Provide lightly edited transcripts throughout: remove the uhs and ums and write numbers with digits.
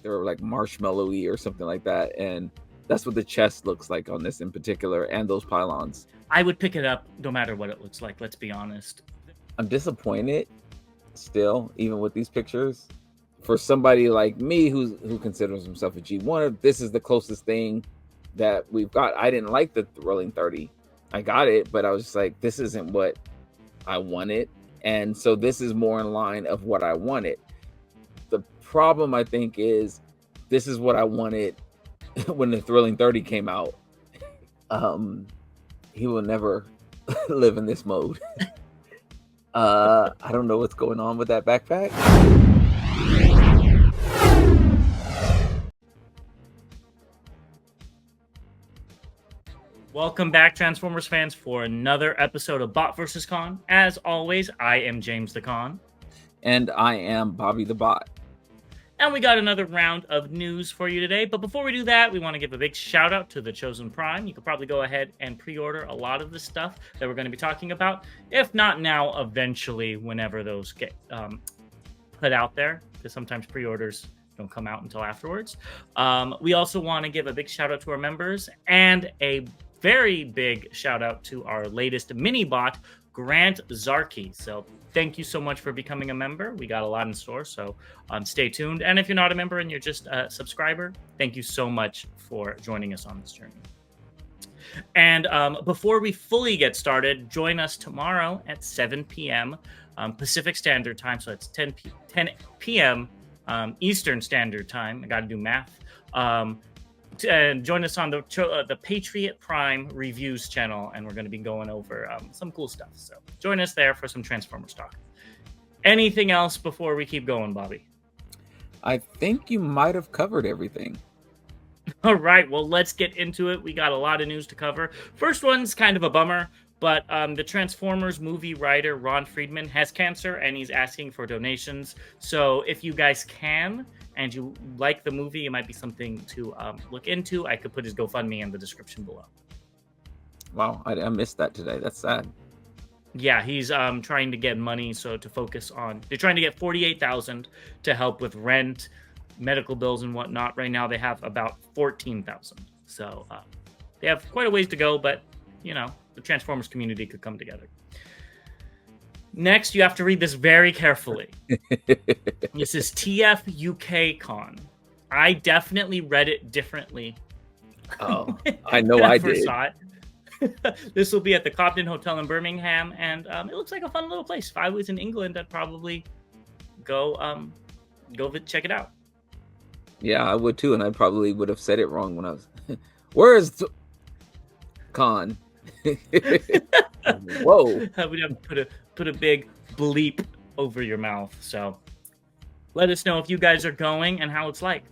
they're like marshmallowy or something like that, and that's what the chest looks like on this in particular, and those pylons. I would pick it up no matter what it looks like. Let's be honest. I'm disappointed still, even with these pictures. For somebody like me who considers himself a G1er, this is the closest thing that we've got. I didn't like the Thrilling 30. I got it, but I was just like, this isn't what I wanted. And so this is more in line of what I wanted. The problem, I think, is this is what I wanted when the Thrilling 30 came out. He will never live in this mode. I don't know what's going on with that backpack. Welcome back, Transformers fans, for another episode of Bot vs. Con. As always, I am James the Con. And I am Bobby the Bot. And we got another round of news for you today. But before we do that, we want to give a big shout out to the Chosen Prime. You could probably go ahead and pre-order a lot of the stuff that we're going to be talking about. If not now, eventually, whenever those get put out there. Because sometimes pre-orders don't come out until afterwards. We also want to give a big shout out to our members and a very big shout out to our latest mini bot, Grant Zarkey. So thank you so much for becoming a member. We got a lot in store, so stay tuned. And if you're not a member and you're just a subscriber, thank you so much for joining us on this journey. And before we fully get started, join us tomorrow at 7 p.m. Pacific Standard Time. So it's 10 p.m. Eastern Standard Time. I got to do math. And join us on the Patriot Prime Reviews channel, and we're going to be going over some cool stuff. So join us there for some Transformers talk. Anything else before we keep going, Bobby? I think you might have covered everything. All right, well, let's get into it. We got a lot of news to cover. First one's kind of a bummer, but the Transformers movie writer Ron Friedman has cancer, and he's asking for donations. So if you guys can, and you like the movie, it might be something to look into. I could put his GoFundMe in the description below. Wow, I missed that today. That's sad. Yeah, he's trying to get money to focus on. They're trying to get $48,000 to help with rent, medical bills, and whatnot. Right now, they have about $14,000. So they have quite a ways to go, but you know, the Transformers community could come together. Next, you have to read this very carefully. This is TF UK Con. I definitely read it differently. Oh, I know I did. Saw it. This will be at the Cobden Hotel in Birmingham, and it looks like a fun little place. If I was in England, I'd probably go check it out. Yeah, I would too, and I probably would have said it wrong when I was. Where's the con? Whoa! I would have put a big bleep over your mouth. So let us know if you guys are going and how it's like.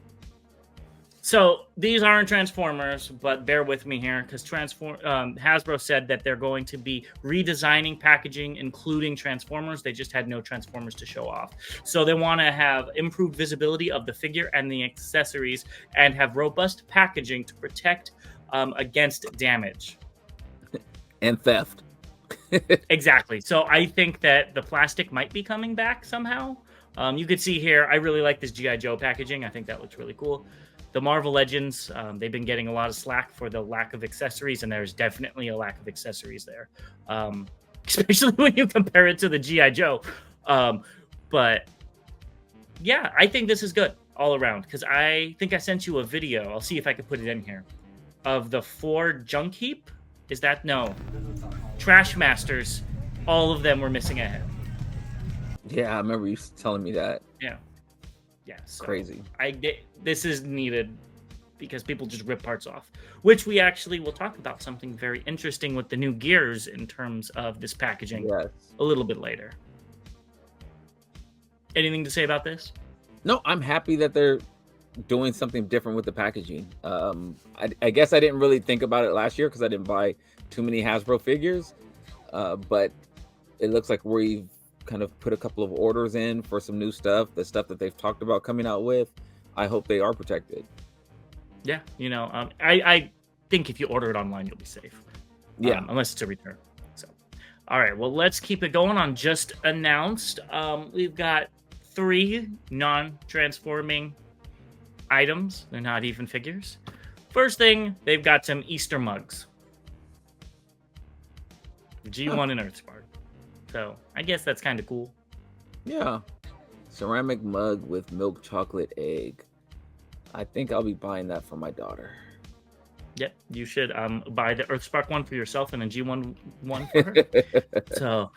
So these aren't Transformers, but bear with me here because Hasbro said that they're going to be redesigning packaging, including Transformers. They just had no Transformers to show off. So they want to have improved visibility of the figure and the accessories and have robust packaging to protect against damage. And theft. Exactly. So I think that the plastic might be coming back somehow. You could see here, I really like this G.I. Joe packaging. I think that looks really cool. The Marvel Legends, they've been getting a lot of slack for the lack of accessories, and there's definitely a lack of accessories there, especially when you compare it to the G.I. Joe. But yeah, I think this is good all around because I think I sent you a video. I'll see if I can put it in here of the 4 junk heap. Is that no? Trash Masters, all of them were missing a head. Yeah, I remember you telling me that. Yeah. So crazy. This is needed because people just rip parts off, which we actually will talk about something very interesting with the new gears in terms of this packaging a little bit later. Anything to say about this? No, I'm happy that they're doing something different with the packaging. I guess I didn't really think about it last year because I didn't buy too many Hasbro figures, but it looks like we've kind of put a couple of orders in for some new stuff, the stuff that they've talked about coming out with. I hope they are protected. Yeah, you know, I think if you order it online, you'll be safe. Yeah, unless it's a return. So, all right, well, let's keep it going on just announced. We've got 3 non-transforming items. They're not even figures. First thing, they've got some Easter mugs. G1 and Earthspark. So I guess that's kind of cool. Yeah. Ceramic mug with milk chocolate egg. I think I'll be buying that for my daughter. Yep, you should buy the Earthspark one for yourself and a G1 one for her. So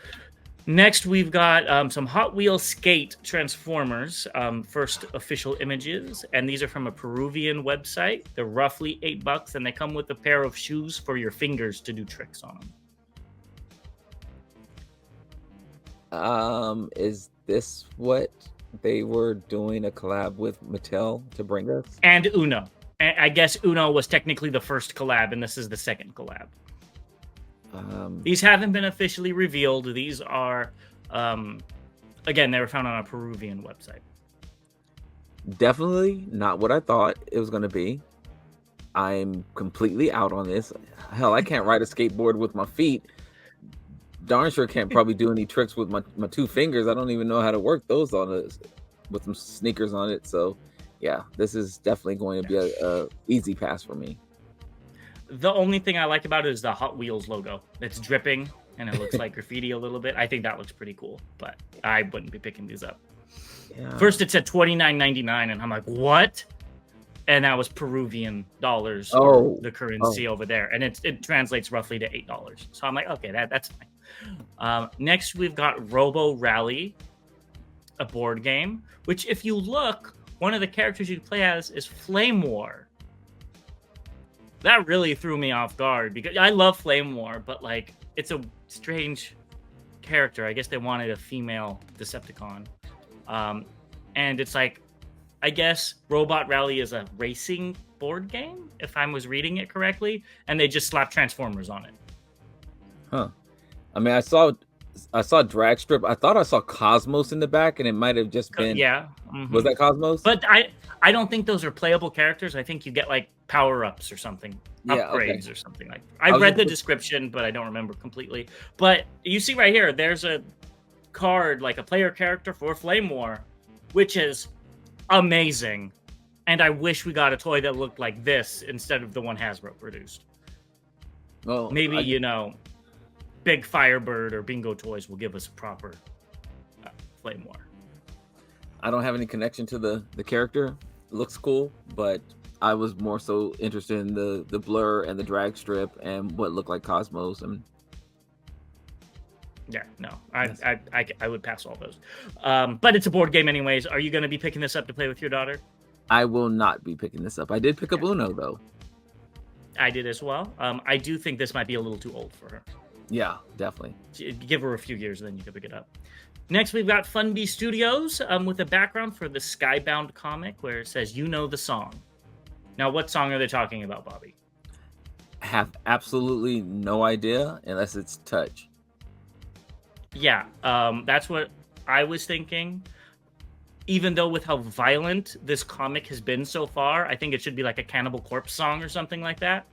next we've got some Hot Wheels Skate Transformers, first official images, and these are from a Peruvian website. They're roughly $8, and they come with a pair of shoes for your fingers to do tricks on them. Is this what they were doing a collab with Mattel to bring us? And Uno. I guess Uno was technically the first collab, and this is the second collab. These haven't been officially revealed. These are, again, they were found on a Peruvian website. Definitely not what I thought it was going to be. I'm completely out on this. Hell, I can't ride a skateboard with my feet. Darn sure can't probably do any tricks with my two fingers. I don't even know how to work those on it with some sneakers on it. So yeah, this is definitely going to be a easy pass for me. The only thing I like about it is the Hot Wheels logo. It's dripping and it looks like graffiti a little bit. I think that looks pretty cool, but I wouldn't be picking these up. Yeah. First it said $29.99 and I'm like, what? And that was Peruvian dollars, the currency over there. And it translates roughly to $8. So I'm like, okay, that's fine. Next, we've got Robo Rally, a board game, which if you look, one of the characters you play as is Flame War. That really threw me off guard because I love Flame War, but like it's a strange character. I guess they wanted a female Decepticon. And it's like, I guess Robot Rally is a racing board game, if I was reading it correctly, and they just slapped Transformers on it. Huh. I mean, I saw drag strip. I thought I saw Cosmos in the back, and it might have just been. Yeah. Mm-hmm. Was that Cosmos? But I don't think those are playable characters. I think you get like power-ups or something, upgrades or something like that. I read the description, but I don't remember completely. But you see right here, there's a card, like a player character for Flame War, which is amazing. And I wish we got a toy that looked like this instead of the one Hasbro produced. Well, maybe, Big Firebird or Bingo Toys will give us a proper Flame War. I don't have any connection to the character. It looks cool, but I was more so interested in the blur and the drag strip and what looked like Cosmos. And yeah, no, I would pass all those. But it's a board game anyways. Are you going to be picking this up to play with your daughter? I will not be picking this up. I did pick up Uno, though. I did as well. I do think this might be a little too old for her. Yeah, definitely. Give her a few years, and then you can pick it up. Next, we've got Funbee Studios with a background for the Skybound comic where it says, "You know the song." Now, what song are they talking about, Bobby? I have absolutely no idea unless it's Touch. Yeah, that's what I was thinking. Even though with how violent this comic has been so far, I think it should be like a Cannibal Corpse song or something like that.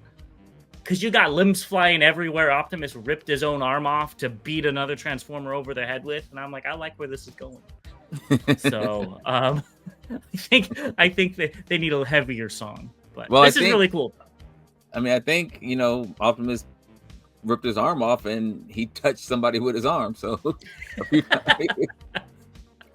Because you got limbs flying everywhere. Optimus ripped his own arm off to beat another Transformer over the head with. And I'm like, I like where this is going. So I think they need a heavier song. But this is really cool. I mean, I think, Optimus ripped his arm off and he touched somebody with his arm. So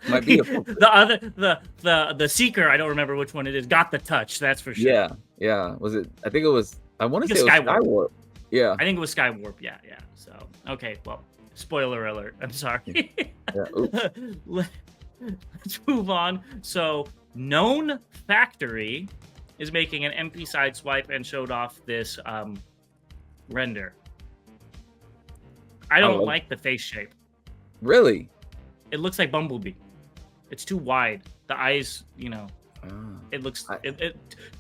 might be the Seeker, I don't remember which one it is, got the touch, that's for sure. Yeah. Was it? I think it was. I want to say Skywarp. Yeah, I think it was Skywarp. Yeah. So okay, well, spoiler alert. I'm sorry. Let's move on. So, Known Factory is making an MP Sideswipe and showed off this render. I don't like the face shape. Really? It looks like Bumblebee. It's too wide. The eyes, it looks.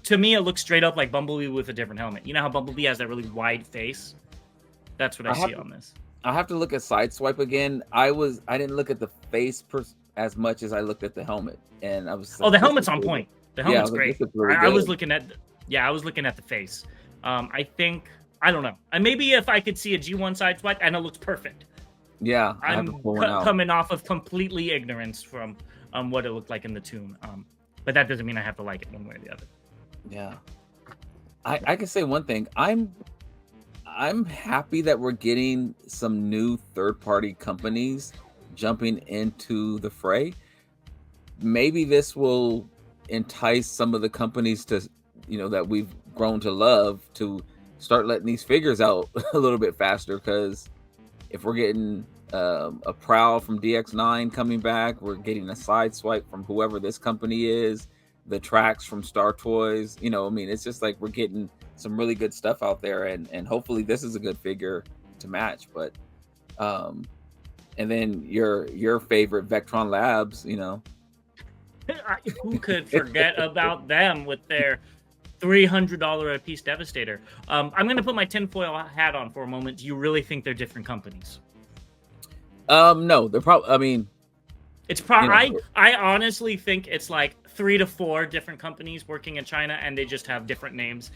To me, it looks straight up like Bumblebee with a different helmet. You know how Bumblebee has that really wide face? That's what I see on this. I have to look at Sideswipe again. I didn't look at the face as much as I looked at the helmet, and I was. Like, the helmet's on point. The helmet's great. I was looking at. I was looking at the face. I think I don't know. And maybe if I could see a G1 Sideswipe and it looks perfect. Yeah, I'm coming off of completely ignorance from what it looked like in the tune. but that doesn't mean I have to like it one way or the other. Yeah. I can say one thing. I'm happy that we're getting some new third-party companies jumping into the fray. Maybe this will entice some of the companies to, that we've grown to love, to start letting these figures out a little bit faster. Because if we're getting a Prowl from DX9 coming back, we're getting a Sideswipe from whoever this company is, the tracks from Star Toys. It's just like we're getting some really good stuff out there, and hopefully this is a good figure to match. But and then your favorite Vectron Labs, Who could forget about them with their $300 a piece Devastator? I'm going to put my tinfoil hat on for a moment. Do you really think they're different companies? No, they're probably. It's probably. I honestly think it's like 3 to 4 different companies working in China, and they just have different names.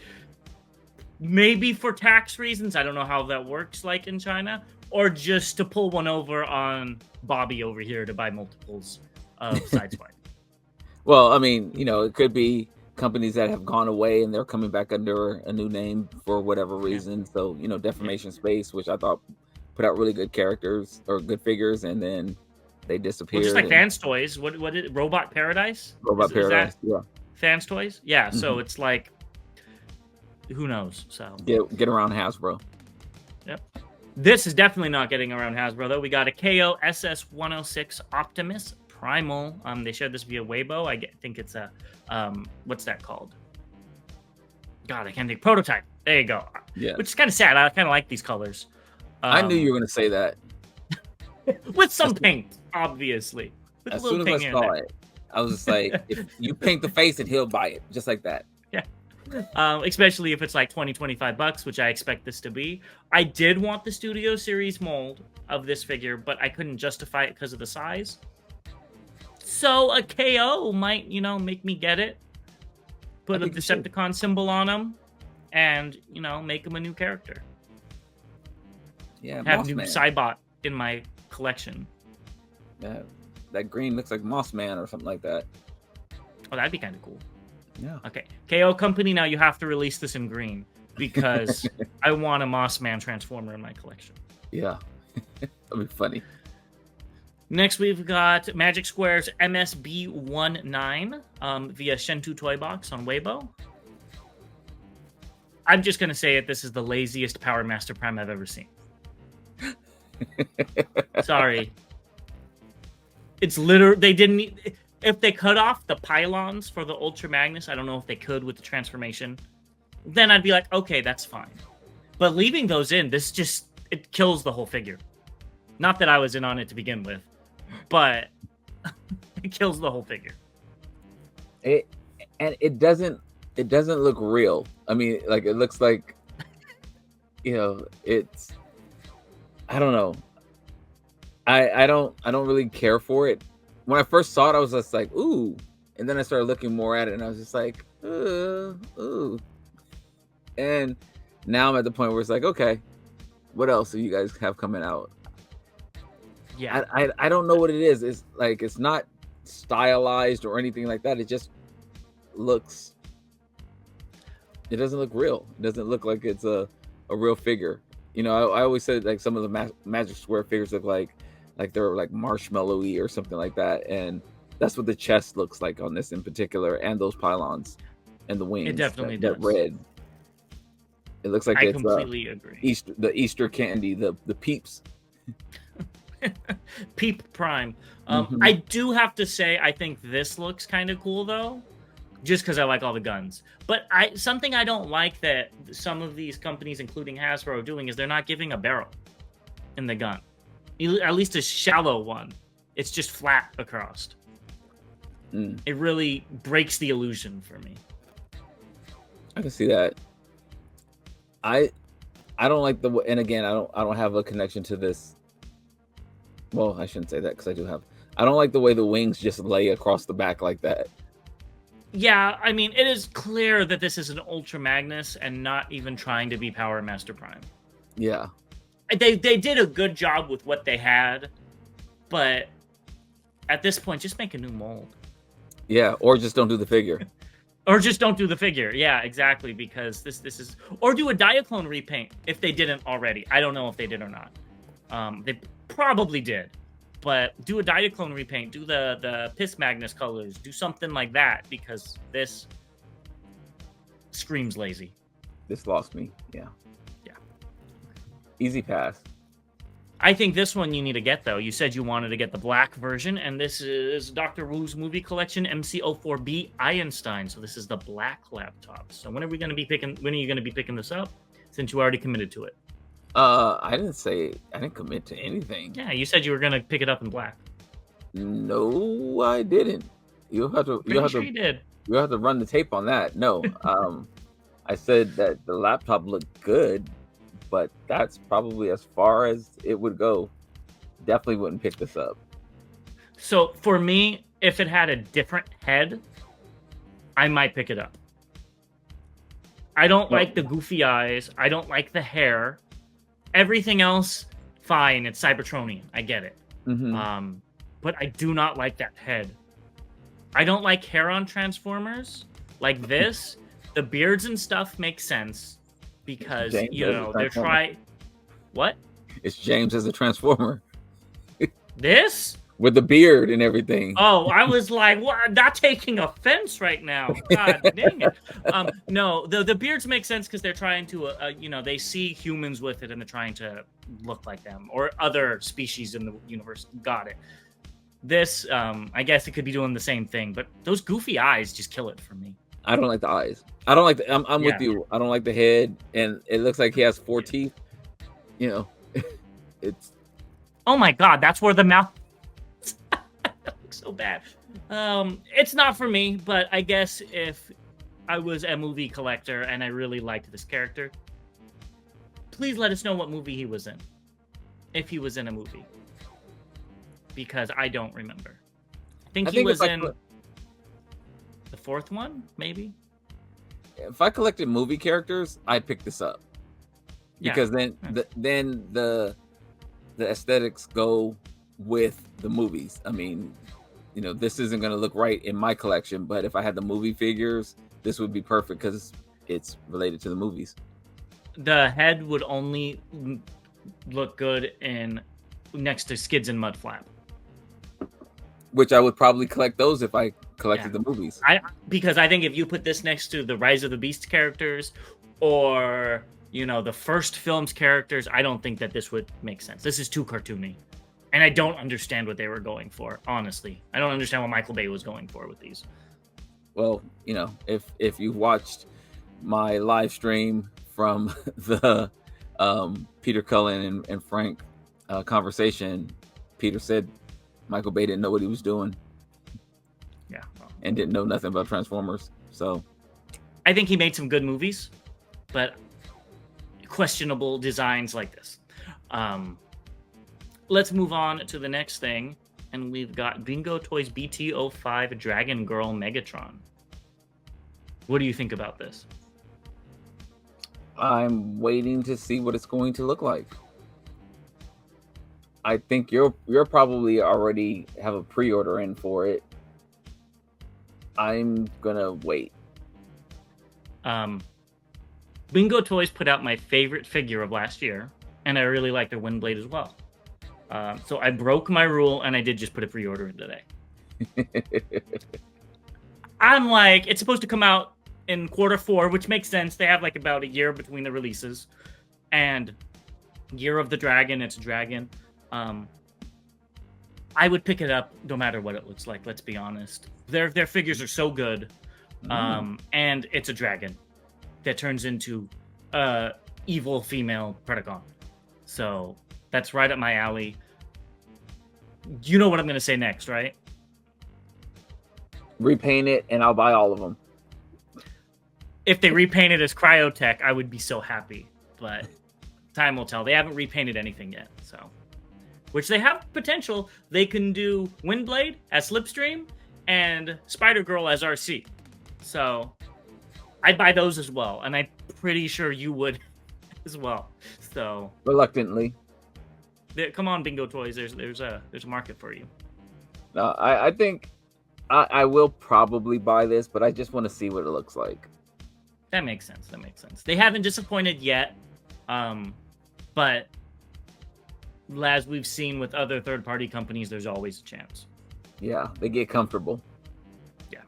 Maybe for tax reasons. I don't know how that works, like in China, or just to pull one over on Bobby over here to buy multiples of Sideswipe. Well, it could be companies that have gone away and they're coming back under a new name for whatever reason. So, Deformation Space, which I thought put out really good characters or good figures, and then they disappeared. Well, just like Fans Toys. What is it? Robot Paradise? Paradise, yeah. Fans Toys? Yeah, so it's like, who knows? So get around Hasbro. Yep. This is definitely not getting around Hasbro, though. We got a KO SS106 Optimus Primal. They shared this via Weibo. I think it's a what's that called? God, I can't think. Prototype. There you go. Yeah. Which is kind of sad. I kind of like these colors. I knew you were going to say that. With some paint, obviously. With as soon as I saw it, I was just like, if you paint the face, and he'll buy it, just like that. Yeah. Especially if it's like $20-$25, which I expect this to be. I did want the Studio Series mold of this figure, but I couldn't justify it because of the size. So a KO might, make me get it. Put a Decepticon symbol on him, and make him a new character. Yeah, have new Cybot in my collection. Yeah, that green looks like Moss Man or something like that. Oh, that'd be kind of cool. Yeah. Okay, KO Company, now you have to release this in green because I want a Moss Man Transformer in my collection. Yeah, that'd be funny. Next, we've got Magic Square's MSB19 via Shentu Toy Box on Weibo. I'm just gonna say it. This is the laziest Power Master Prime I've ever seen. Sorry. It's literally, they didn't, if they cut off the pylons for the Ultra Magnus, I don't know if they could with the transformation, then I'd be like, okay, that's fine. But leaving those in, it kills the whole figure. Not that I was in on it to begin with, but it kills the whole figure. It doesn't look real. It looks like, it's, I don't know. I don't really care for it. When I first saw it, I was just like, ooh. And then I started looking more at it, and I was just like, ooh. And now I'm at the point where it's like, okay, what else do you guys have coming out? Yeah. I don't know what it is. It's like, it's not stylized or anything like that. It just looks, it doesn't look real. It doesn't look like it's a real figure. I always said like some of the Magic Square figures look like they're like marshmallowy or something like that, and that's what the chest looks like on this in particular, and those pylons and the wings. It definitely does. That red. It looks like I it's completely agree. the Easter candy, the Peeps. Peep Prime. I do have to say, I think this looks kind of cool though. Just because I like all the guns. But something I don't like that some of these companies, including Hasbro, are doing is they're not giving a barrel in the gun. At least a shallow one. It's just flat across. It really breaks the illusion for me. I can see that. I don't like the, and again, I don't have a connection to this. Well, I shouldn't say that because I do have. I don't like the way the wings just lay across the back like that. Yeah, it is clear that this is an Ultra Magnus and not even trying to be Power Master Prime. Yeah. They did a good job with what they had, but at this point, just make a new mold. Yeah, or just don't do the figure. Or just don't do the figure. Yeah, exactly. Because this is, or do a Diaclone repaint if they didn't already. I don't know if they did or not. They probably did, but do a Diaclone repaint. Do the Piss Magnus colors. Do something like that because this screams lazy. This lost me. Yeah. Yeah. Easy pass. I think this one you need to get, though. You said you wanted to get the black version, and this is Dr. Wu's movie collection, MC04B Einstein. So this is the black laptop. So when are you going to be picking this up? Since you already committed to it. I didn't commit to anything. Yeah, you said you were going to pick it up in black. No, I didn't. You did. You'll have to run the tape on that. No. I said that the laptop looked good, but that's probably as far as it would go. Definitely wouldn't pick this up. So for me, if it had a different head, I might pick it up. I don't like the goofy eyes. I don't like the hair. Everything else, fine. It's Cybertronian. I get it. Mm-hmm. But I do not like that head. I don't like hair on Transformers like this. The beards and stuff make sense because, they're trying... What? It's James as a Transformer. This? With the beard and everything. Oh, I was like, what? I'm not taking offense right now. God dang it. No, the beards make sense because they're trying to, they see humans with it and they're trying to look like them or other species in the universe. Got it. This, I guess it could be doing the same thing, but those goofy eyes just kill it for me. I don't like the eyes. I don't like I'm with you. I don't like the head, and it looks like he has 4 teeth. It's... Oh my God, that's where the mouth... That looks so bad. It's not for me, but I guess if I was a movie collector and I really liked this character, please let us know what movie he was in. If he was in a movie. Because I don't remember. I think he was in the 4th one, maybe? If I collected movie characters, I'd pick this up. Because then the aesthetics go with the movies. I mean, this isn't going to look right in my collection, but if I had the movie figures, this would be perfect because it's related to the movies. The head would only look good next to Skids and Mudflap. Which I would probably collect those if I collected the movies. Because I think if you put this next to the Rise of the Beast characters or, the first film's characters, I don't think that this would make sense. This is too cartoony. And I don't understand what they were going for, honestly. I don't understand what Michael Bay was going for with these. Well, if you watched my live stream from the Peter Cullen and Frank conversation, Peter said Michael Bay didn't know what he was doing. Yeah. And didn't know nothing about Transformers. So I think he made some good movies, but questionable designs like this. Let's move on to the next thing. And we've got Bingo Toys BT05 Dragon Girl Megatron. What do you think about this? I'm waiting to see what it's going to look like. I think you're probably already have a pre-order in for it. I'm gonna wait. Bingo Toys put out my favorite figure of last year, and I really like their Windblade as well. So I broke my rule, and I did just put a pre-order in today. I'm like, it's supposed to come out in Q4, which makes sense. They have like about a year between the releases. And Year of the Dragon, it's a dragon. I would pick it up no matter what it looks like, let's be honest. Their figures are so good. And it's a dragon that turns into evil female Predacon. So that's right up my alley. You know what I'm going to say next, right? Repaint it, and I'll buy all of them. If they repaint it as Cryotech, I would be so happy. But time will tell. They haven't repainted anything yet, so... Which they have potential. They can do Windblade as Slipstream and Spider-Girl as RC. So I'd buy those as well. And I'm pretty sure you would as well. So reluctantly. Come on, Bingo Toys. There's a market for you. I think I will probably buy this, but I just want to see what it looks like. That makes sense. That makes sense. They haven't disappointed yet, but as we've seen with other third-party companies, there's always a chance. Yeah, they get comfortable. Yeah.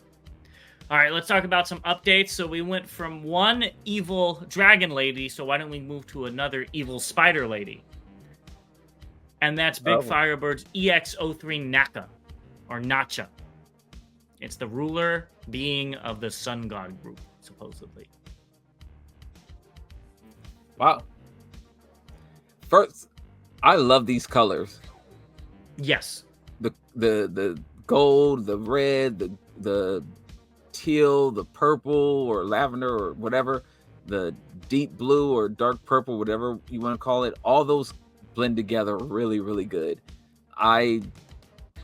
All right, let's talk about some updates. So we went from one evil dragon lady, so why don't we move to another evil spider lady? And that's Big Firebird's EX03 Nacha, or Nacha. It's the ruler being of the Sun God group, supposedly. Wow. First, I love these colors. Yes. The gold, the red, the teal, the purple or lavender or whatever, the deep blue or dark purple, whatever you want to call it. All those blend together really, really good.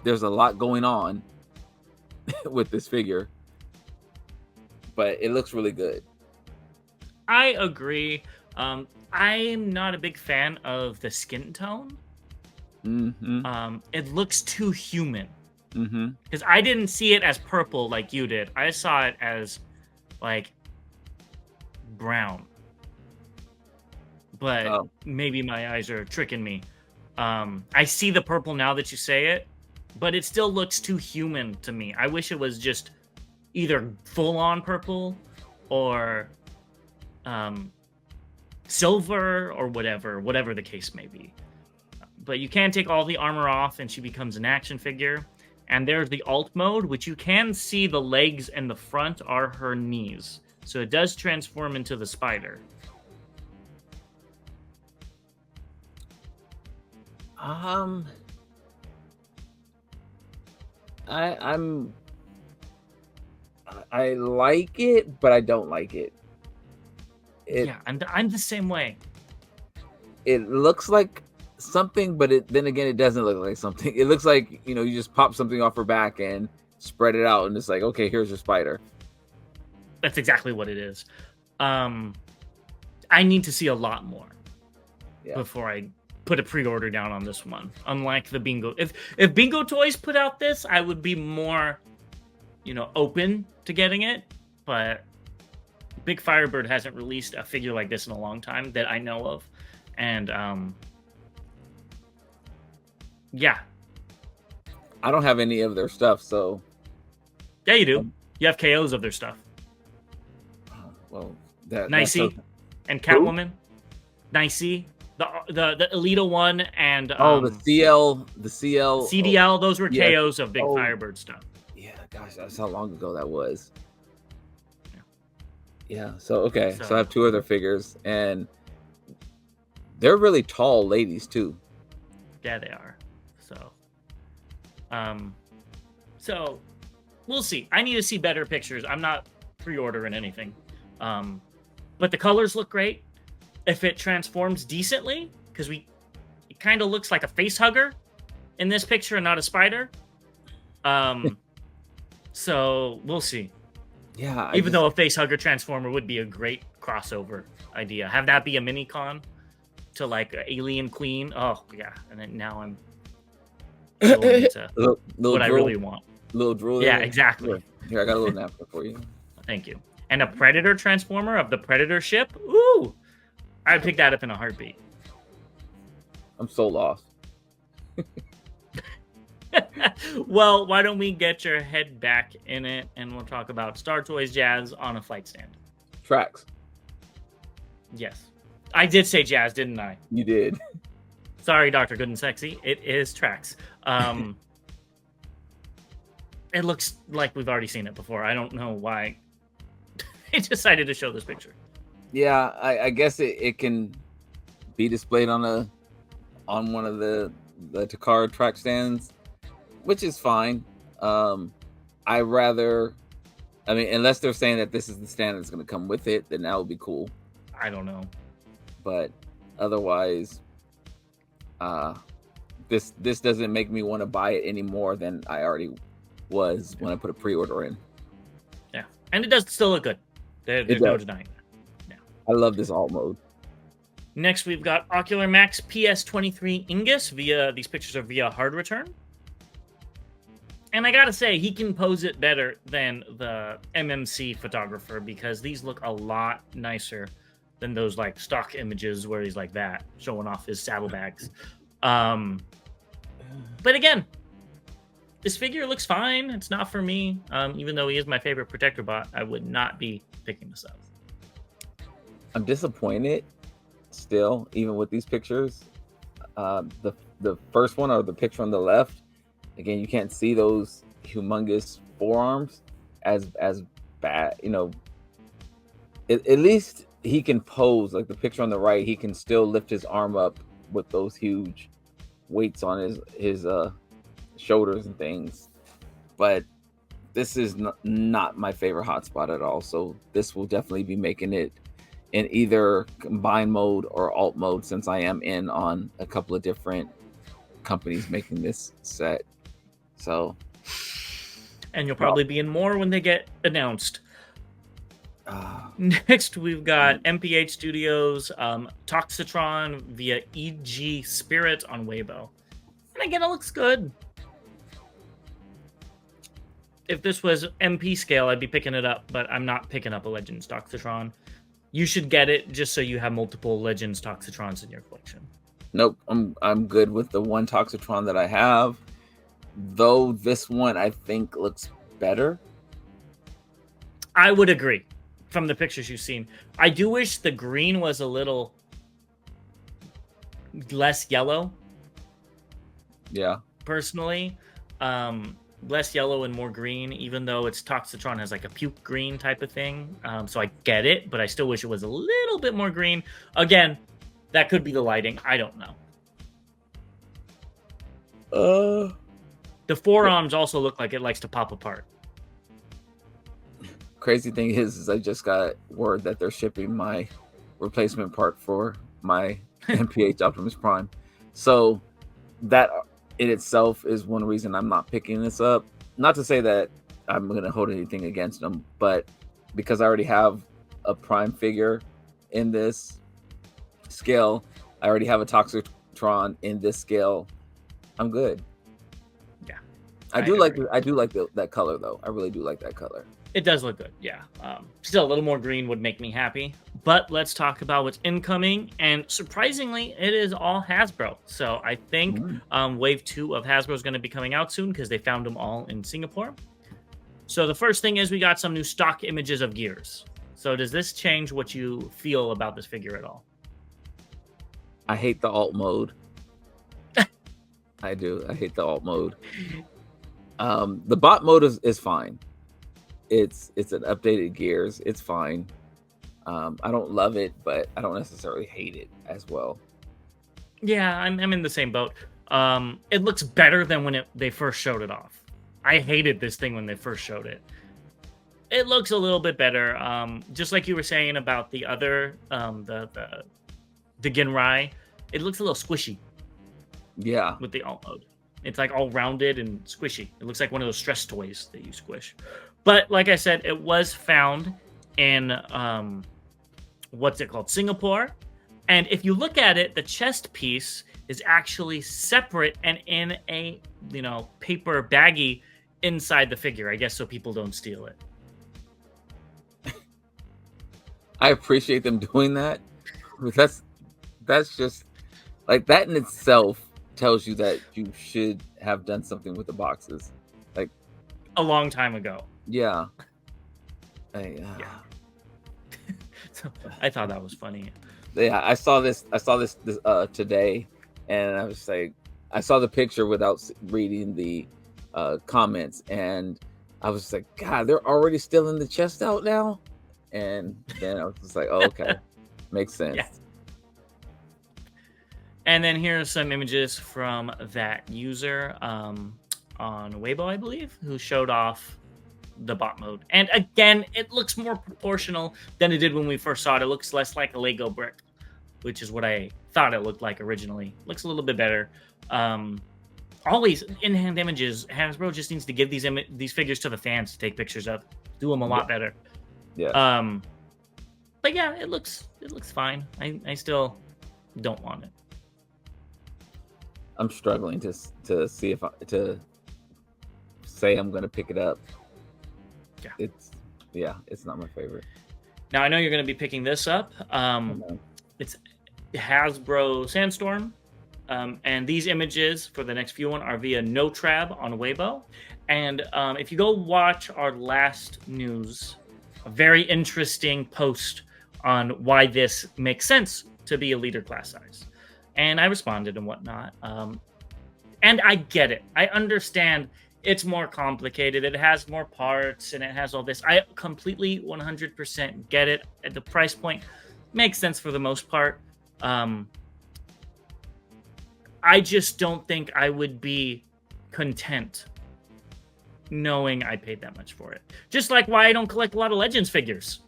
There's a lot going on with this figure, but it looks really good. I agree. I'm not a big fan of the skin tone. It looks too human. Because I didn't see it as purple like you did. I saw it as like brown. But maybe my eyes are tricking me. I see the purple now that you say it, but it still looks too human to me. I wish it was just either full-on purple or silver or whatever the case may be. But you can take all the armor off and she becomes an action figure. And there's the alt mode, which you can see the legs and the front are her knees. So it does transform into the spider. I like it, but I don't like it. Yeah, I'm the same way. It looks like something, but then again, it doesn't look like something. It looks like, you just pop something off her back and spread it out, and it's like, okay, here's your spider. That's exactly what it is. I need to see a lot more before I put a pre-order down on this one. Unlike the Bingo, if Bingo Toys put out this, I would be more, open to getting it. But Big Firebird hasn't released a figure like this in a long time that I know of, and yeah, I don't have any of their stuff, so yeah, you do. You have KOs of their stuff. Well, Nicey and Catwoman, Nicey, the Alita one, and the CDL. Those were KOs of Big Firebird stuff. Yeah, gosh, that's how long ago that was. Yeah. So I have two other figures, and they're really tall ladies too. Yeah, they are. So we'll see. I need to see better pictures. I'm not pre-ordering anything. But the colors look great. If it transforms decently, because it kind of looks like a face hugger in this picture and not a spider. So we'll see. Yeah. Even though a face hugger transformer would be a great crossover idea. Have that be a mini con to like Alien Queen. Oh yeah. And then now I'm going into what I really want. Little drool. Yeah, exactly. Here, I got a little napkin for you. Thank you. And a Predator transformer of the Predator ship. Ooh, I'd pick that up in a heartbeat. I'm so lost. Well, why don't we get your head back in it, and we'll talk about Star Toys Jazz on a flight stand. Tracks. Yes. I did say Jazz, didn't I? You did. Sorry, Dr. Good and Sexy. It is Tracks. It looks like we've already seen it before. I don't know why they decided to show this picture. Yeah, I guess it can be displayed on one of the Takara track stands, which is fine. Unless they're saying that this is the stand that's going to come with it, then that would be cool. I don't know. But otherwise, this doesn't make me want to buy it any more than I already was when I put a pre-order in. Yeah, and it does still look good. There's no denying that. Yeah. I love this alt mode. Next, we've got Ocular Max PS23 Ingus. These pictures are via hard return. And I gotta say, he can pose it better than the MMC photographer because these look a lot nicer than those like stock images where he's like that, showing off his saddlebags. But again, this figure looks fine. It's not for me. Even though he is my favorite protector bot, I would not be picking this up. I'm disappointed still, even with these pictures. The first one, or the picture on the left, again, you can't see those humongous forearms as bad. You know, at least he can pose. Like the picture on the right, he can still lift his arm up with those huge weights on his shoulders and things. But this is not my favorite hotspot at all. So this will definitely be making it in either combine mode or alt mode, since I am in on a couple of different companies making this set. So, and you'll probably be in more when they get announced. Next, we've got MPH Studios Toxitron via EG Spirit on Weibo. And again, it looks good. If this was MP scale, I'd be picking it up, but I'm not picking up a Legends Toxitron. You should get it just so you have multiple Legends Toxitrons in your collection. Nope, I'm good with the one Toxitron that I have. Though this one I think looks better. I would agree from the pictures you've seen. I do wish the green was a little less yellow. Yeah. Personally. Less yellow and more green, even though its Toxitron has like a puke green type of thing. So I get it, but I still wish it was a little bit more green. Again, that could be the lighting. I don't know. The forearms also look like it likes to pop apart. Crazy thing is I just got word that they're shipping my replacement part for my MPH Optimus Prime. So that in itself is one reason I'm not picking this up. Not to say that I'm going to hold anything against them, but because I already have a Prime figure in this scale, I already have a Toxitron in this scale, I'm good. Yeah. I do like that color though. I really do like that color. It does look good, yeah. Still, a little more green would make me happy. But let's talk about what's incoming. And surprisingly, it is all Hasbro. So I think Wave 2 of Hasbro is going to be coming out soon because they found them all in Singapore. So the first thing is we got some new stock images of Gears. So does this change what you feel about this figure at all? I hate the alt mode. I do. I hate the alt mode. The bot mode is fine. It's an updated Gears. It's fine. I don't love it, but I don't necessarily hate it as well. Yeah, I'm in the same boat. It looks better than when they first showed it off. I hated this thing when they first showed it. It looks a little bit better. Just like you were saying about the other, the Ginrai, it looks a little squishy. Yeah. With the alt mode. It's like all rounded and squishy. It looks like one of those stress toys that you squish. But like I said, it was found in what's it called? Singapore. And if you look at it, the chest piece is actually separate and in a, paper baggie inside the figure, I guess, so people don't steal it. I appreciate them doing that. That's just like that in itself tells you that you should have done something with the boxes, like a long time ago. Yeah. Yeah. So I thought that was funny. Yeah, I saw this today, and I was like, I saw the picture without reading the comments, and I was like, God, they're already still in the chest out now. And then I was just like, oh, okay, makes sense. Yeah. And then here are some images from that user on Weibo, I believe, who showed off the bot mode. And again, it looks more proportional than it did when we first saw it. It looks less like a Lego brick, which is what I thought it looked like originally. Looks a little bit better. Always in-hand images. Hasbro just needs to give these figures to the fans to take pictures of. Do them a lot better. Yeah. But yeah, it looks fine. I still don't want it. I'm struggling to see say I'm gonna pick it up. Yeah. It's not my favorite. Now I know you're going to be picking this up. It's Hasbro Sandstorm. And these images for the next few one are via NoTrab on Weibo. And if you go watch our last news, a very interesting post on why this makes sense to be a leader class size. And I responded and whatnot. And I get it. I understand it's more complicated. It has more parts and it has all this. I completely 100% get it. At the price point, makes sense for the most part. I just don't think I would be content knowing I paid that much for it. Just like why I don't collect a lot of Legends figures.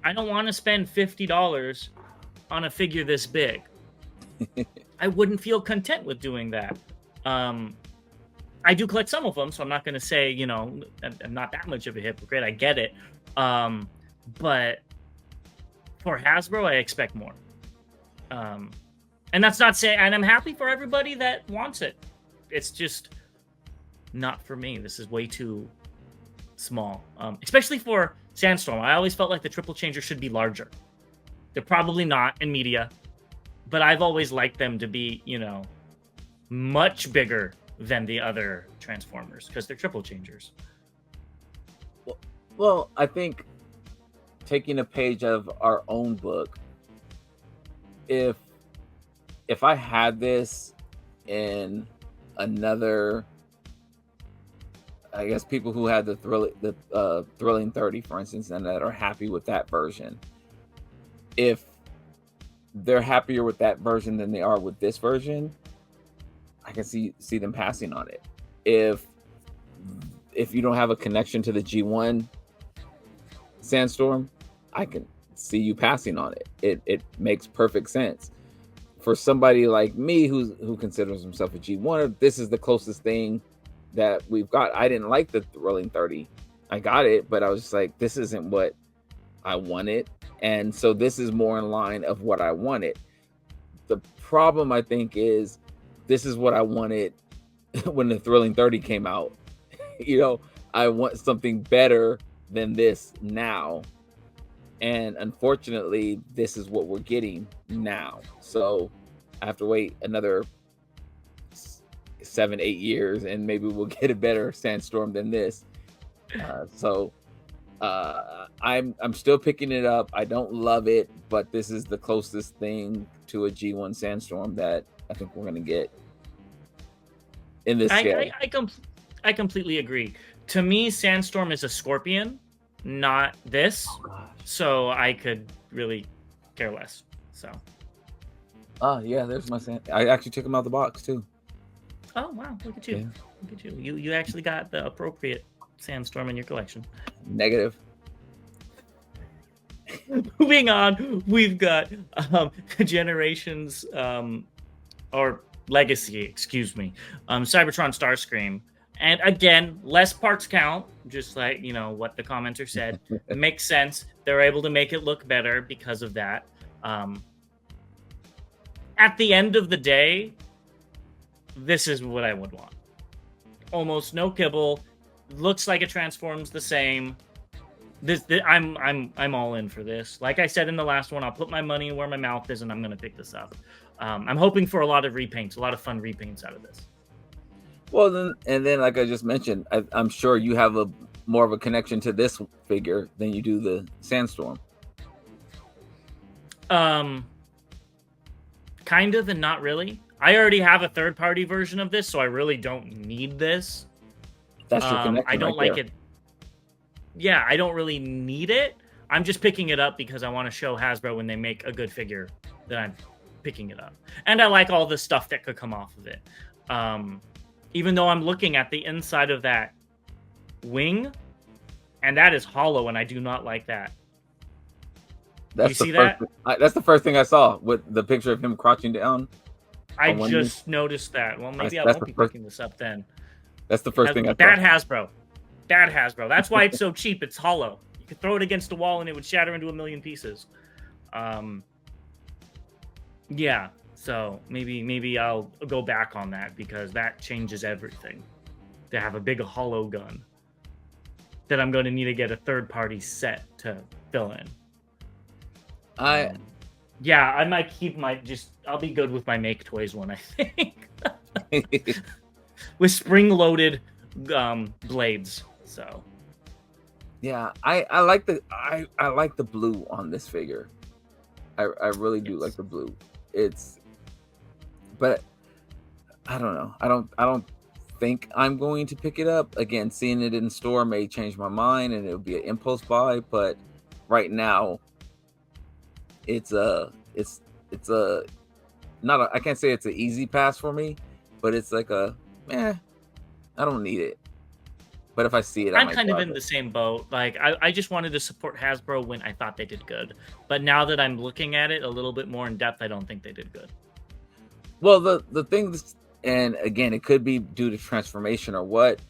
I don't want to spend $50 on a figure this big. I wouldn't feel content with doing that. I do collect some of them, so I'm not going to say, I'm not that much of a hypocrite. I get it. But for Hasbro, I expect more. And that's not saying, and I'm happy for everybody that wants it. It's just not for me. This is way too small, especially for Sandstorm. I always felt like the triple changer should be larger. They're probably not in media, but I've always liked them to be, much bigger than the other Transformers because they're triple changers. Well, I think taking a page of our own book, if I had this in another, I guess people who had the Thrilling 30, for instance, and that are happy with that version, if they're happier with that version than they are with this version, I can see them passing on it. If you don't have a connection to the G1 Sandstorm, I can see you passing on it. It makes perfect sense. For somebody like me who considers himself a G1, this is the closest thing that we've got. I didn't like the Thrilling 30. I got it, but I was just like, this isn't what I wanted. And so this is more in line of what I wanted. The problem, I think, is this is what I wanted when the Thrilling 30 came out. I want something better than this now. And unfortunately, this is what we're getting now. So I have to wait another 7-8 years, and maybe we'll get a better Sandstorm than this. I'm still picking it up. I don't love it, but this is the closest thing to a G1 Sandstorm that I think we're gonna get in this scale. I completely agree. To me, Sandstorm is a Scorpion, not this. So I could really care less. So. Yeah, there's my sand. I actually took him out of the box too. Oh wow! Look at you! Yeah. Look at you! You actually got the appropriate Sandstorm in your collection. Negative. Moving on, we've got Generations or Legacy, excuse me, Cybertron Starscream. And again, less parts count, just like, what the commenter said. It makes sense. They're able to make it look better because of that. At the end of the day, this is what I would want. Almost no kibble. Looks like it transforms the same. I'm all in for this. Like I said in the last one, I'll put my money where my mouth is, and I'm going to pick this up. I'm hoping for a lot of repaints, a lot of fun repaints out of this. Well, then, like I just mentioned, I'm sure you have more of a connection to this figure than you do the Sandstorm. Kind of, and not really. I already have a third-party version of this, so I really don't need this. That's your connection. I don't like it. Yeah, I don't really need it. I'm just picking it up because I want to show Hasbro when they make a good figure that I'm picking it up, and I like all the stuff that could come off of it. Even though I'm looking at the inside of that wing, and that is hollow, and I do not like that. You see that? That's the first thing I saw with the picture of him crouching down. I just noticed that. Well, maybe I won't be picking this up then. That's the first thing I thought. Bad Hasbro. That's why it's so cheap. It's hollow. You could throw it against a wall, and it would shatter into a million pieces. Yeah. So maybe I'll go back on that because that changes everything. to have a big hollow gun that I'm going to need to get a third-party set to fill in. I Yeah, I might keep I'll be good with my Make Toys one, I think. With spring-loaded blades, so. Yeah, I like the blue on this figure. I really do like the blue. But I don't know. I don't think I'm going to pick it up. Again, seeing it in store may change my mind and it'll be an impulse buy, but right now it's a not a, I can't say it's an easy pass for me, but it's like I don't need it. But if I see it, I'm kind of in the same boat. Like, I just wanted to support Hasbro when I thought they did good. But now that I'm looking at it a little bit more in depth, I don't think they did good. Well, the things, and again, it could be due to transformation or what,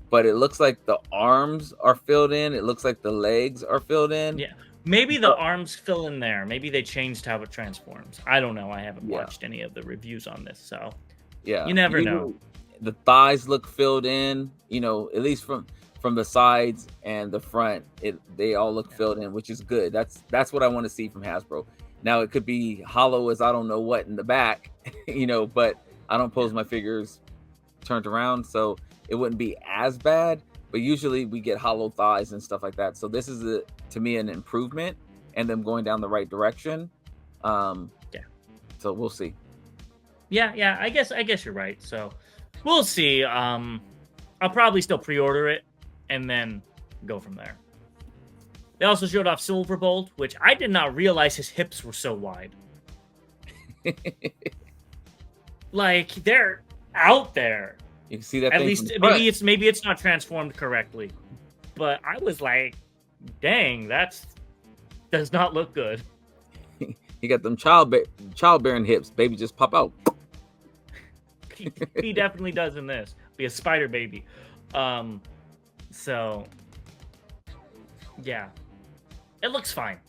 but it looks like the arms are filled in. It looks like the legs are filled in. Yeah. Maybe the arms fill in there. Maybe they changed how it transforms. I don't know. I haven't watched any of the reviews on this, so yeah, you never know. The thighs look filled in, at least from the sides and the front. They all look filled in, which is good. That's what I want to see from Hasbro. Now it could be hollow as I don't know what in the back, but I don't pose my figures turned around, so it wouldn't be as bad. But usually we get hollow thighs and stuff like that. So this is to me an improvement and them going down the right direction. So we'll see. Yeah. I guess you're right. So we'll see. I'll probably still pre-order it and then go from there. They also showed off Silverbolt, which I did not realize his hips were so wide. Like, they're out there. You can see that. At least maybe it's not transformed correctly, but I was like, "Dang, does not look good." He got them childbearing hips. Baby, just pop out. He definitely does in this. Be a spider baby. So yeah, it looks fine.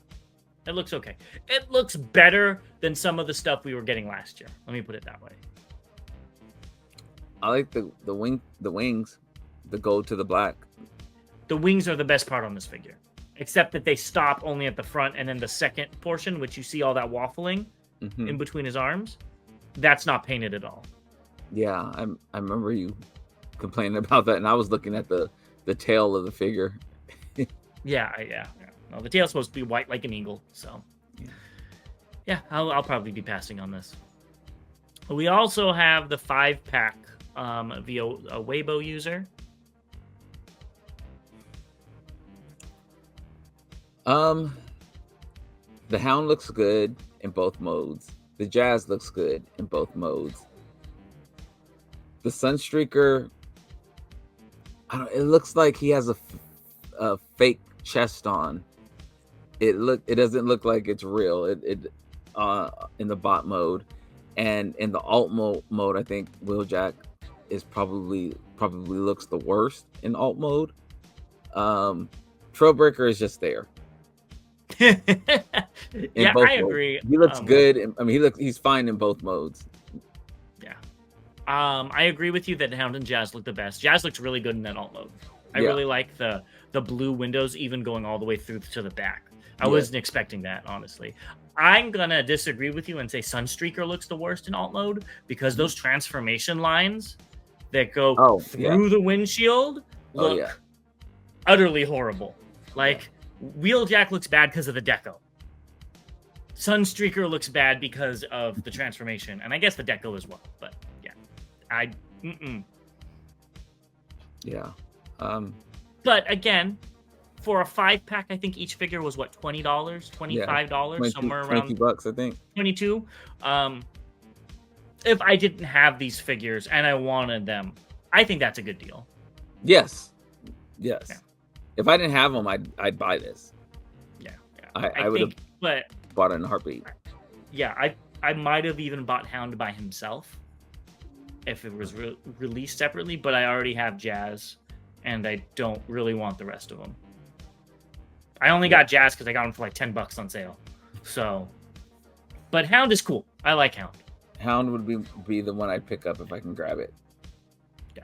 It looks okay. It looks better than some of the stuff we were getting last year. Let me put it that way. I like the wings, the gold to the black. The wings are the best part on this figure, except that they stop only at the front, and then the second portion, which you see all that waffling in between his arms, that's not painted at all. Yeah, I remember you complaining about that, and I was looking at the tail of the figure. Yeah. No, the tail's supposed to be white like an eagle, so yeah, I'll probably be passing on this. We also have the 5-pack via a Weibo user. The Hound looks good in both modes. The Jazz looks good in both modes. The Sunstreaker, it looks like he has a fake chest on. It doesn't look like it's real. It in the bot mode, and in the alt mode, I think Wheeljack is probably looks the worst in alt mode. Trailbreaker is just there. Yeah, I agree. He looks good. I mean, he's fine in both modes. Yeah. I agree with you that Hound and Jazz look the best. Jazz looks really good in that alt mode. I really like the blue windows even going all the way through to the back. I wasn't expecting that, honestly. I'm gonna disagree with you and say Sunstreaker looks the worst in alt mode because those transformation lines that go through the windshield look utterly horrible. Like, Wheeljack looks bad because of the deco. Sunstreaker looks bad because of the transformation, and I guess the deco as well. But yeah, But again, for a 5-pack, I think each figure was what, $20, $25, somewhere around $20, I think. 22. If I didn't have these figures and I wanted them, I think that's a good deal. Yes. Yeah. If I didn't have them, I'd buy this. Yeah. I would have bought it in a heartbeat. Yeah, I might have even bought Hound by himself if it was released separately, but I already have Jazz, and I don't really want the rest of them. I only got Jazz because I got them for like $10 on sale. So, but Hound is cool. I like Hound. Hound would be the one I'd pick up if I can grab it. Yeah.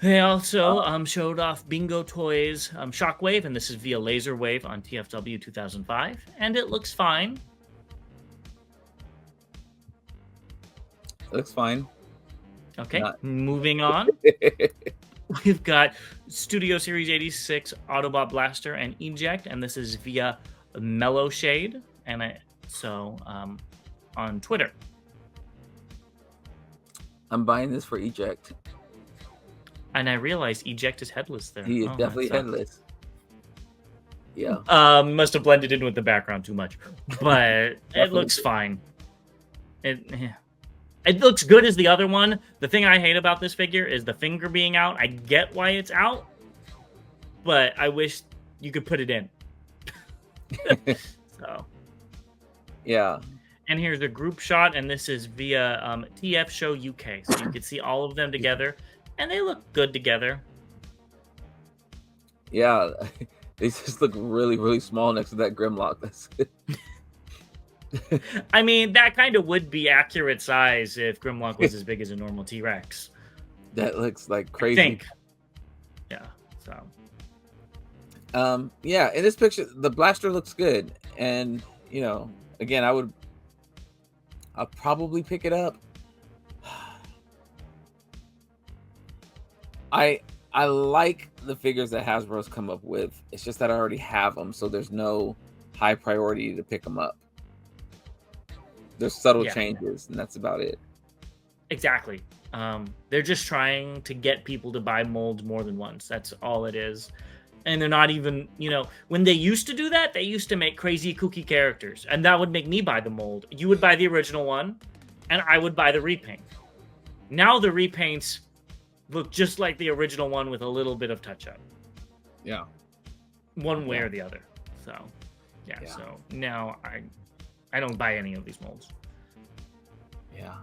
They also showed off Bingo Toys Shockwave, and this is via Laser Wave on TFW 2005, and it looks fine. Looks fine. Okay, Not... moving on. We've got Studio Series 86 Autobot Blaster and Eject, and this is via Mellow Shade, and on Twitter. I'm buying this for Eject. And I realized Eject is headless there. He is definitely headless. Yeah. Must have blended in with the background too much, but it looks fine. It looks good as the other one. The thing I hate about this figure is the finger being out. I get why it's out, but I wish you could put it in. So, yeah. And here's a group shot, and this is via TF Show UK, so you can see all of them together, and they look good together. Yeah, they just look really, really small next to that Grimlock. That's I mean, that kind of would be accurate size if Grimlock was as big as a normal T-Rex. That looks like crazy. I think. Yeah. So. Yeah, in this picture, the blaster looks good, and you know, again, I'll probably pick it up. I like the figures that Hasbro's come up with. It's just that I already have them, so there's no high priority to pick them up. There's subtle changes, and that's about it. Exactly. They're just trying to get people to buy molds more than once. That's all it is. And they're not even, when they used to do that, they used to make crazy kooky characters, and that would make me buy the mold. You would buy the original one, and I would buy the repaint. Now the repaints look just like the original one with a little bit of touch-up. Yeah. One way or the other. So, yeah. So now I don't buy any of these molds. Yeah.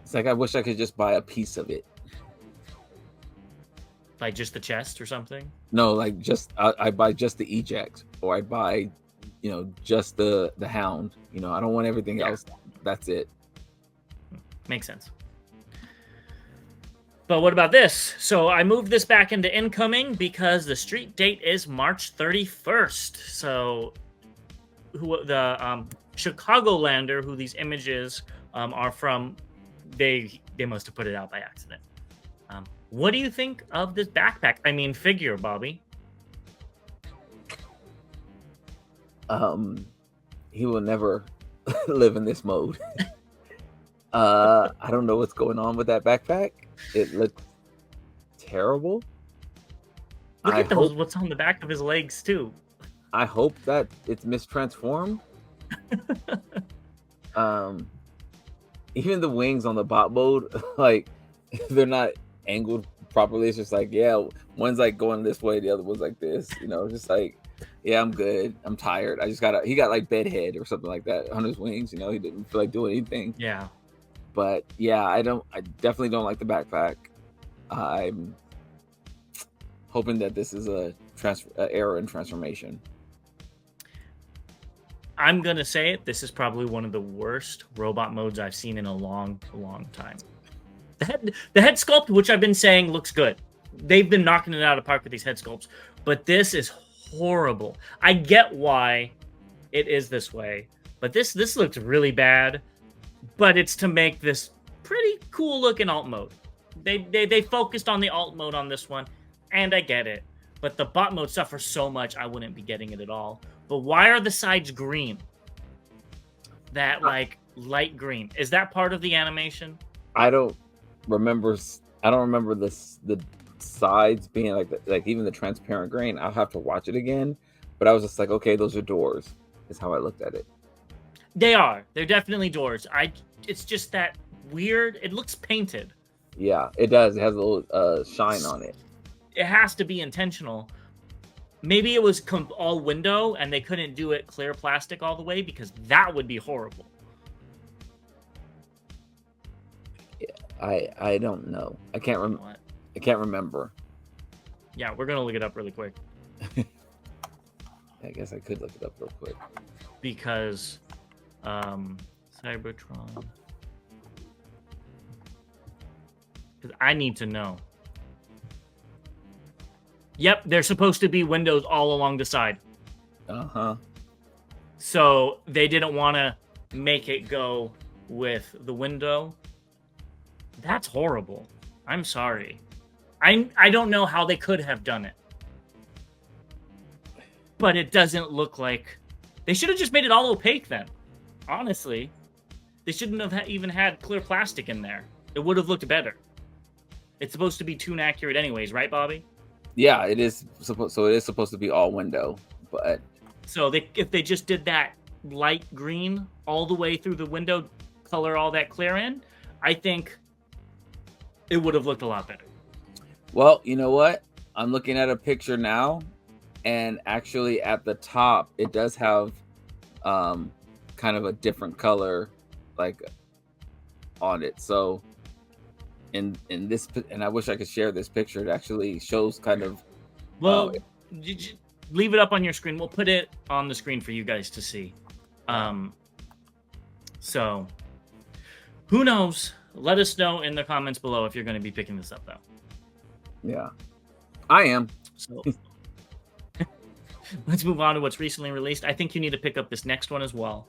It's like I wish I could just buy a piece of it. Like just the chest or something? No, like just I buy just the Eject, or I buy, just the Hound. I don't want everything else. That's it. Makes sense. But what about this? So I moved this back into incoming because the street date is March 31st. So the Chicago-lander, who these images are from, they must have put it out by accident. What do you think of this backpack? I mean, figure, Bobby. He will never live in this mode. I don't know what's going on with that backpack. It looks terrible. Look at those. What's on the back of his legs too? I hope that it's mistransformed. Even the wings on the bot mode, like they're not angled properly. It's just like, one's like going this way, the other one's like this. Just like, I'm good. I'm tired. He got like bedhead or something like that on his wings. He didn't feel like doing anything. Yeah. But I definitely don't like the backpack. I'm hoping that this is a error in transformation. I'm gonna say it. This is probably one of the worst robot modes I've seen in a long, long time. The head sculpt, which I've been saying looks good. They've been knocking it out of the park with these head sculpts, but this is horrible. I get why it is this way, but this looks really bad. But it's to make this pretty cool looking alt mode. They focused on the alt mode on this one, and I get it. But the bot mode suffers so much, I wouldn't be getting it at all. But why are the sides green? That light green. Is that part of the animation? I don't remember the sides being like even the transparent green. I'll have to watch it again. But I was just like, okay, those are doors. Is how I looked at it. They are. They're definitely doors. It's just that weird. It looks painted. Yeah, it does. It has a little shine on it. It has to be intentional. Maybe it was all window and they couldn't do it clear plastic all the way, because that would be horrible. Yeah, I don't know. I can't remember. I can't remember. Yeah, we're gonna look it up really quick. I guess I could look it up real quick. Because Cybertron. Because I need to know. Yep, there's supposed to be windows all along the side. Uh-huh. So they didn't want to make it go with the window. That's horrible. I'm sorry. I don't know how they could have done it. But it doesn't look like... They should have just made it all opaque then. Honestly. They shouldn't have even had clear plastic in there. It would have looked better. It's supposed to be tune accurate anyways, right, Bobby? Yeah, it is supposed. So it is supposed to be all window, but so if they just did that light green all the way through the window, color all that clear in, I think it would have looked a lot better. Well, you know what? I'm looking at a picture now, and actually at the top it does have kind of a different color, like on it. So in this, and I wish I could share this picture. It actually shows kind of. Well, leave it up on your screen. We'll put it on the screen for you guys to see. So who knows? Let us know in the comments below if you're going to be picking this up, though. Yeah, I am. So let's move on to what's recently released. I think you need to pick up this next one as well.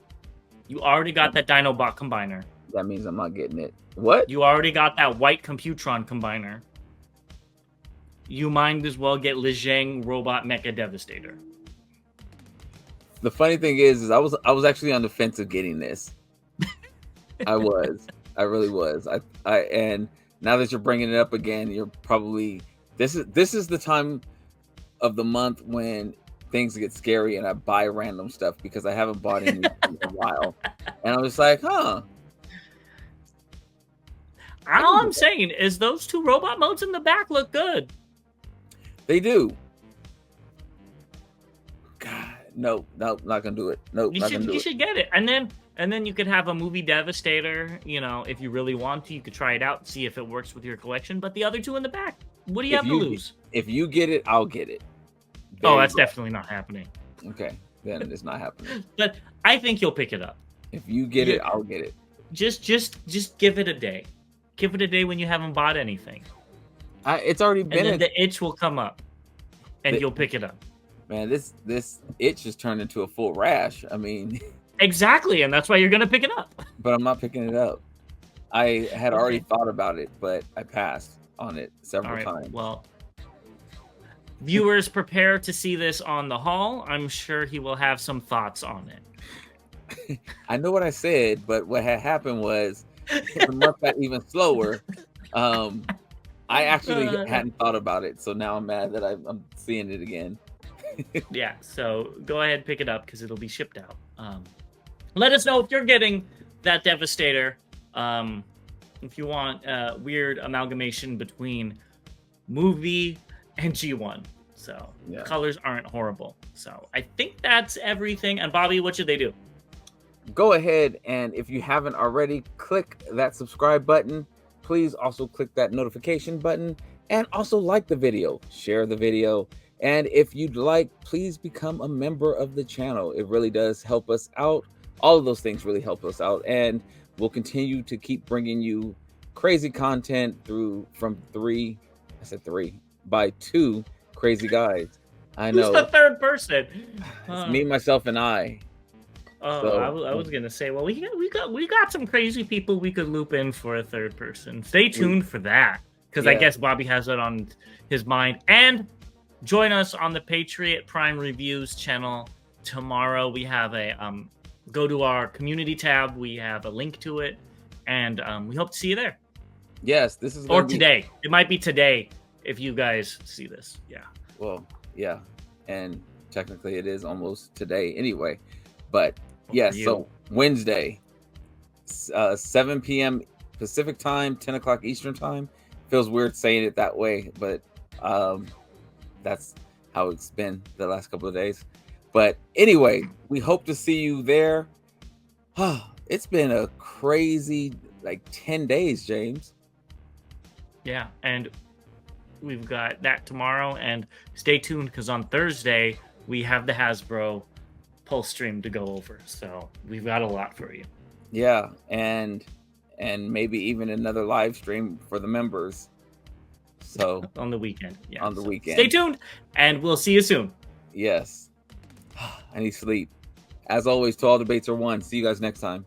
You already got that Dinobot combiner. That means I'm not getting it. What? You already got that white Computron combiner. You might as well get Li Zhang Robot Mecha Devastator. The funny thing is I was actually on the fence of getting this. I really was. And now that you're bringing it up again, you're probably this is the time of the month when things get scary and I buy random stuff because I haven't bought any in a while. And I was like, huh. All I'm saying is those two robot modes in the back look good. They do. God, no, not gonna do it. No, you should get it. And then you could have a movie Devastator, you know, if you really want to. You could try it out, see if it works with your collection. But the other two in the back, what do you have to lose? If you get it, I'll get it. Oh, that's definitely not happening. Okay, then it's not happening. But I think you'll pick it up. If you get it, I'll get it. Just give it a day. Give it a day when you haven't bought anything. It's already been. And then the itch will come up, and you'll pick it up. Man, this itch has turned into a full rash. I mean, exactly, and that's why you're gonna pick it up. But I'm not picking it up. I had already thought about it, but I passed on it several times. Well, viewers, prepare to see this on the haul. I'm sure he will have some thoughts on it. I know what I said, but what had happened was the month got even slower. I actually hadn't thought about it, so now I'm mad that I'm seeing it again. Yeah, so go ahead, pick it up because it'll be shipped out. Let us know if you're getting that Devastator. If you want a weird amalgamation between movie and G1. So the colors aren't horrible. So I think that's everything. And Bobby, what should they do? Go ahead and if you haven't already, click that subscribe button. Please also click that notification button and also like the video, share the video. And if you'd like, please become a member of the channel. It really does help us out. All of those things really help us out. And we'll continue to keep bringing you crazy content from two crazy guys. I know. Who's the third person? It's me, myself, and I. Oh, so, I was gonna say, well, we got some crazy people we could loop in for a third person. Stay tuned for that, because I guess Bobby has that on his mind. And join us on the Patriot Prime Reviews channel tomorrow. We have a go to our community tab. We have a link to it, and we hope to see you there. Yes, this is today. It might be today if you guys see this. Yeah. Well, yeah, and technically it is almost today anyway. But yes, so Wednesday, 7 p.m. Pacific time, 10 o'clock Eastern time. Feels weird saying it that way, but that's how it's been the last couple of days. But anyway, we hope to see you there. It's been a crazy 10 days, James. Yeah, and we've got that tomorrow. And stay tuned because on Thursday we have the Hasbro Pulse stream to go over. So we've got a lot for you. Yeah, and maybe even another live stream for the members. So on the weekend. Yeah. on the so weekend. Stay tuned, and we'll see you soon. Yes. I need sleep. As always, to all debates are won. See you guys next time.